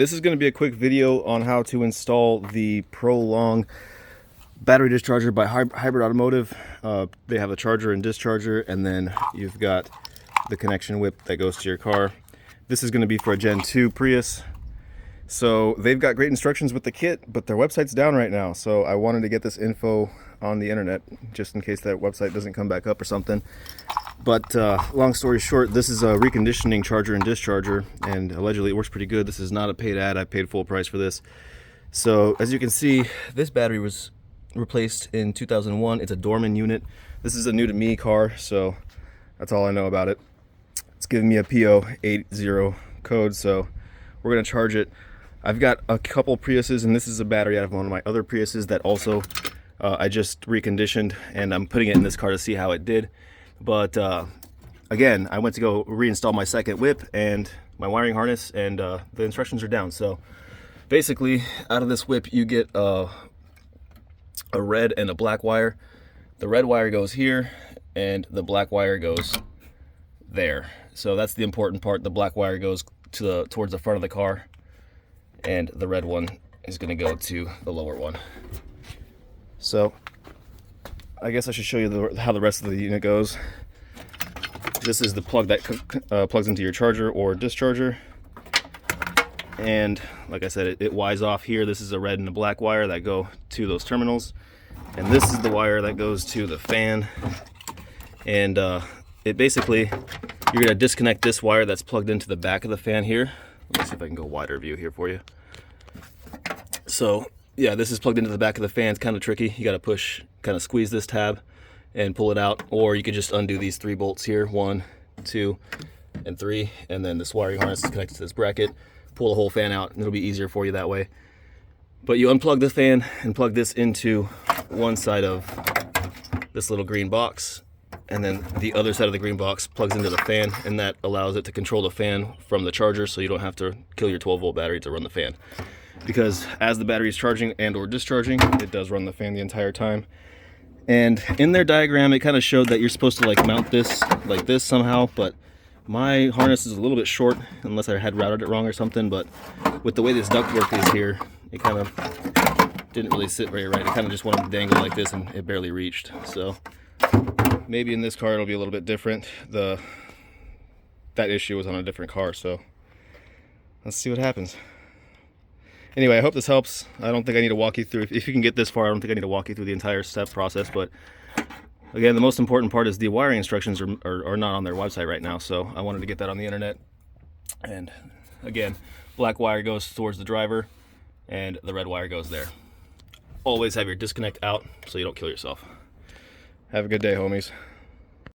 This is going to be a quick video on how to install the Prolong battery discharger by Hybrid Automotive. They have a charger and discharger, and then you've got the connection whip that goes to your car. This is going to be for a Gen 2 Prius. So they've got great instructions with the kit, but their website's down right now. So I wanted to get this info on the internet just in case that website doesn't come back up or something. But long story short, this is a reconditioning charger and discharger, and allegedly it works pretty good. This is not a paid ad. I paid full price for this. So as you can see, this battery was replaced in 2001. It's a Dorman unit. This is a new to me car, so that's all I know about it. It's giving me a P080 code, so we're gonna charge it. I've got a couple Priuses, and this is a battery out of one of my other Priuses that also I just reconditioned, and I'm putting it in this car to see how it did. But again, I went to go reinstall my second whip and my wiring harness, and the instructions are down. So basically, out of this whip, you get a red and a black wire. The red wire goes here, and the black wire goes there. So that's the important part. The black wire goes to towards the front of the car, and the red one is going to go to the lower one. So I guess I should show you how the rest of the unit goes. This is the plug that plugs into your charger or discharger. And like I said, it wires off here. This is a red and a black wire that go to those terminals. And this is the wire that goes to the fan. And it basically, you're gonna disconnect this wire that's plugged into the back of the fan here. Let me see if I can go wider view here for you. So yeah, this is plugged into the back of the fan. It's kind of tricky. You got to push, kind of squeeze this tab and pull it out, or you could just undo these 3 bolts here, 1, 2, and 3, and then this wiring harness is connected to this bracket. Pull the whole fan out, and it'll be easier for you that way. But you unplug the fan and plug this into one side of this little green box, and then the other side of the green box plugs into the fan, and that allows it to control the fan from the charger, so you don't have to kill your 12-volt battery to run the fan. Because as the battery is charging and or discharging, it does run the fan the entire time. And in their diagram, it kind of showed that you're supposed to like mount this like this somehow, but my harness is a little bit short, unless I had routed it wrong or something. But with the way this ductwork is here, it kind of didn't really sit very right. It kind of just wanted to dangle like this, and it barely reached. So maybe in this car it'll be a little bit different. That issue was on a different car, so let's see what happens. Anyway, I hope this helps. I don't think I need to walk you through, if you can get this far, I don't think I need to walk you through the entire step process. But again, the most important part is the wiring instructions are not on their website right now, so I wanted to get that on the internet. And again, black wire goes towards the driver, and the red wire goes there. Always have your disconnect out so you don't kill yourself. Have a good day, homies.